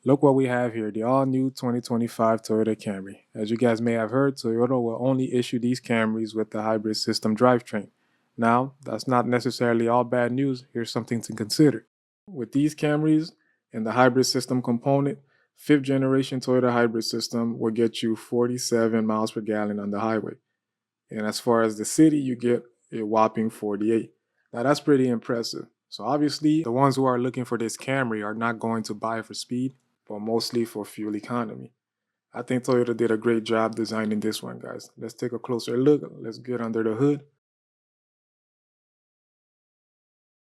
Look what we have here, the all-new 2025 Toyota Camry. As you guys may have heard, Toyota will only issue these Camrys with the hybrid system drivetrain. Now, that's not necessarily all bad news. Here's something to consider. With these Camrys and the hybrid system component, fifth generation Toyota hybrid system will get you 47 miles per gallon on the highway. And as far as the city, you get a whopping 48. Now that's pretty impressive. So obviously, the ones who are looking for this Camry are not going to buy it for speed, but mostly for fuel economy. I think Toyota did a great job designing this one, guys. Let's take a closer look. Let's get under the hood.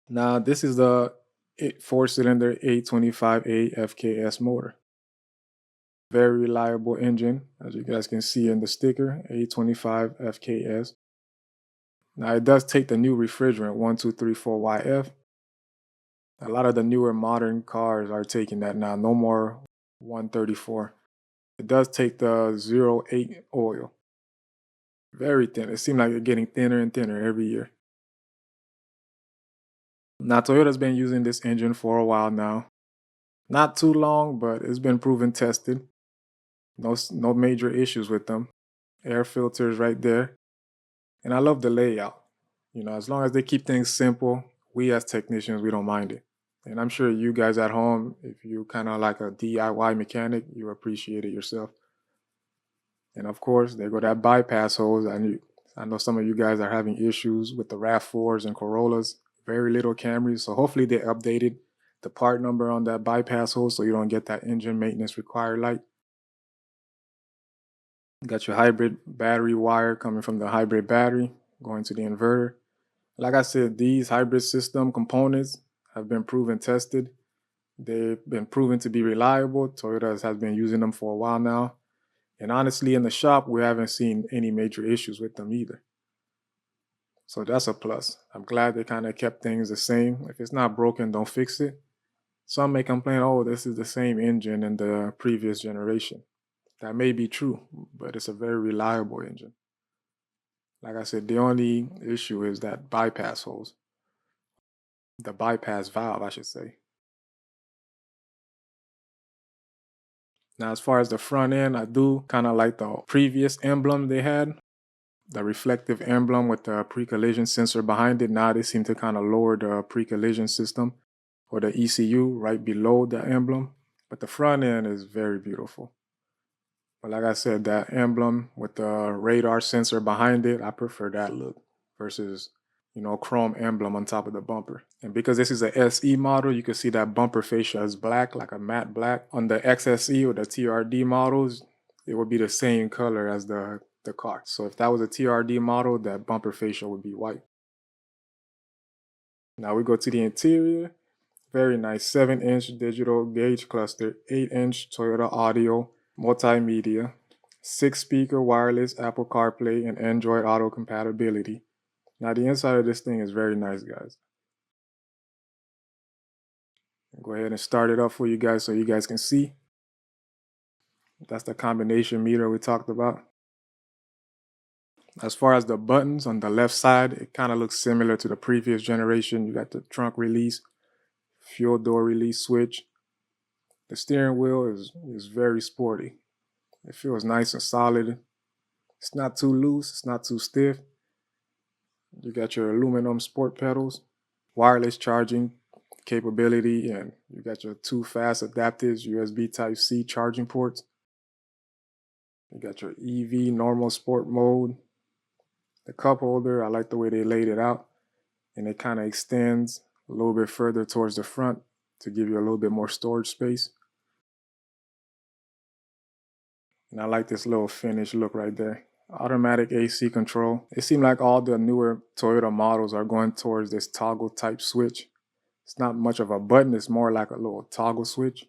Now, this is the four-cylinder 825A FKS motor. Very reliable engine, as you guys can see in the sticker, 825 FKS. Now, it does take the new refrigerant 1234YF. A lot of the newer modern cars are taking that now, no more 134. It does take the 08 oil. Very thin. It seems like it's getting thinner and thinner every year. Now, Toyota's been using this engine for a while now. Not too long, but it's been proven tested. No major issues with them. Air filters right there. And I love the layout. As long as they keep things simple, we as technicians, we don't mind it. And I'm sure you guys at home, if you kind of like a DIY mechanic, you appreciate it yourself. And of course, there go that bypass hose. I know some of you guys are having issues with the RAV4s and Corollas, very little Camrys. So hopefully they updated the part number on that bypass hose so you don't get that engine maintenance required light. Got your hybrid battery wire coming from the hybrid battery going to the inverter. Like I said, these hybrid system components have been proven tested. They've been proven to be reliable. Toyota has been using them for a while now. And honestly, in the shop, we haven't seen any major issues with them either. So that's a plus. I'm glad they kind of kept things the same. If it's not broken, don't fix it. Some may complain, oh, this is the same engine in the previous generation. That may be true, but it's a very reliable engine. Like I said, the only issue is that bypass hose. The bypass valve, I should say. Now, as far as the front end, I do kind of like the previous emblem they had, the reflective emblem with the pre-collision sensor behind it. Now they seem to kind of lower the pre-collision system or the ECU right below the emblem. But the front end is very beautiful. But like I said, that emblem with the radar sensor behind it, I prefer that look versus, chrome emblem on top of the bumper. And because this is a SE model, you can see that bumper fascia is black, like a matte black. On the XSE or the TRD models, it would be the same color as the car. So if that was a TRD model, that bumper fascia would be white. Now we go to the interior. Very nice 7-inch digital gauge cluster, 8-inch Toyota audio, multimedia, 6-speaker wireless Apple CarPlay and Android Auto compatibility. Now the inside of this thing is very nice, guys. Go ahead and start it up for you guys so you guys can see. That's the combination meter we talked about. As far as the buttons on the left side, it kind of looks similar to the previous generation. You got the trunk release, fuel door release switch. The steering wheel is very sporty. It feels nice and solid. It's not too loose, it's not too stiff. You got your aluminum sport pedals, wireless charging capability, and you got your 2 fast adaptive USB Type-C charging ports. You got your EV normal sport mode. The cup holder, I like the way they laid it out, and it kind of extends a little bit further towards the front to give you a little bit more storage space. And I like this little finish look right there. Automatic AC control. It seemed like all the newer Toyota models are going towards this toggle type switch. It's not much of a button, it's more like a little toggle switch.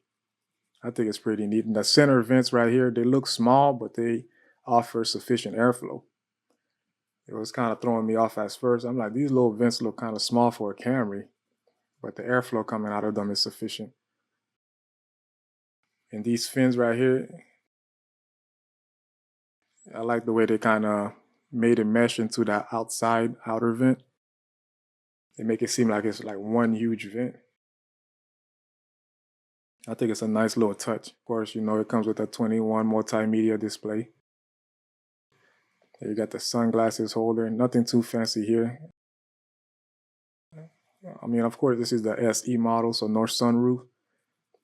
I think it's pretty neat. And the center vents right here, they look small, but they offer sufficient airflow. It was kind of throwing me off at first. I'm like, these little vents look kind of small for a Camry, but the airflow coming out of them is sufficient. And these fins right here, I like the way they kind of made it mesh into that outside outer vent. They make it seem like it's like one huge vent. I think it's a nice little touch. Of course, you know, it comes with a 21 multimedia display. You got the sunglasses holder, nothing too fancy here. I mean, of course, this is the SE model, so no sunroof.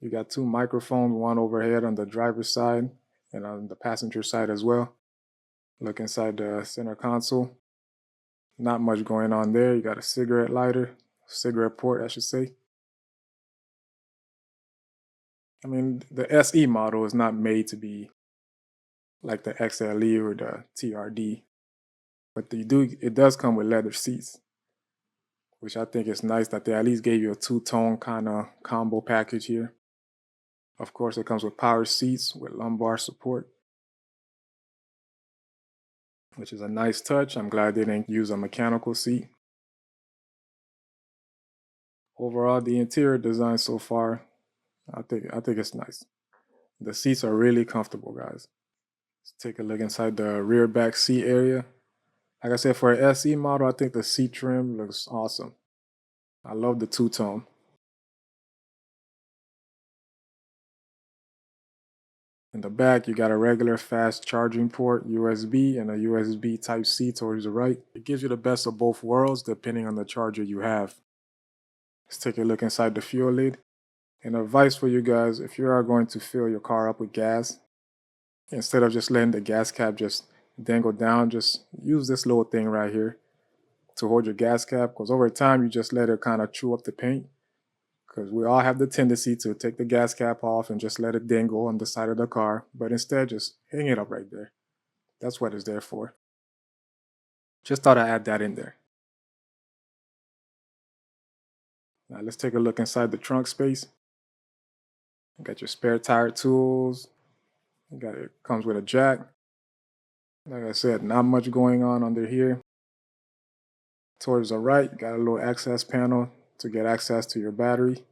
You got two microphones, one overhead on the driver's side and on the passenger side as well. Look inside the center console. Not much going on there. You got a cigarette lighter, cigarette port, I should say. I mean, the SE model is not made to be like the XLE or the TRD, but it does come with leather seats, which I think is nice that they at least gave you a two-tone kind of combo package here. Of course, it comes with power seats with lumbar support, which is a nice touch. I'm glad they didn't use a mechanical seat. Overall, the interior design so far, I think it's nice. The seats are really comfortable, guys. Let's take a look inside the rear back seat area. Like I said, for an SE model, I think the seat trim looks awesome. I love the two-tone. In the back, you got a regular fast charging port, USB, and a USB Type-C towards the right. It gives you the best of both worlds depending on the charger you have. Let's take a look inside the fuel lid. And advice for you guys, if you are going to fill your car up with gas, instead of just letting the gas cap just dangle down, just use this little thing right here to hold your gas cap, because over time you just let it kind of chew up the paint, because we all have the tendency to take the gas cap off and just let it dangle on the side of the car, but instead just hang it up right there. That's what it's there for. Just thought I'd add that in there. Now let's take a look inside the trunk space. You got your spare tire tools. It comes with a jack. Like I said, not much going on under here. Towards the right, you got a little access panel to get access to your battery.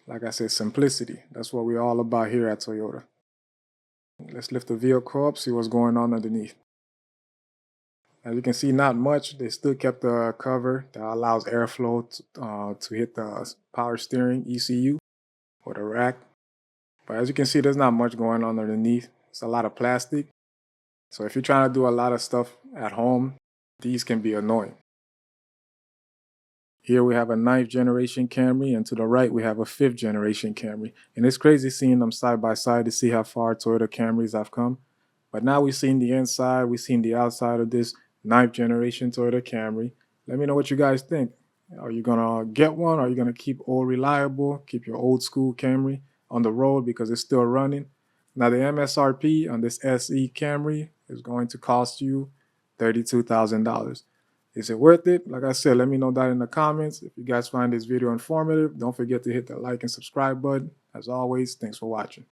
Like I said, simplicity. That's what we're all about here at Toyota. Let's lift the vehicle up, see what's going on underneath. As you can see, not much. They still kept the cover that allows airflow to hit the power steering ECU or the rack. But as you can see, there's not much going on underneath. It's a lot of plastic. So if you're trying to do a lot of stuff at home, these can be annoying. Here we have a 9th generation Camry, and to the right we have a 5th generation Camry. And it's crazy seeing them side by side to see how far Toyota Camrys have come. But now we've seen the inside, we've seen the outside of this 9th generation Toyota Camry. Let me know what you guys think. Are you gonna get one? Are you gonna keep old reliable, keep your old school Camry on the road because it's still running? Now the MSRP on this SE Camry is going to cost you $32,000. Is it worth it? Like I said, let me know that in the comments. If you guys find this video informative, don't forget to hit the like and subscribe button. As always, thanks for watching.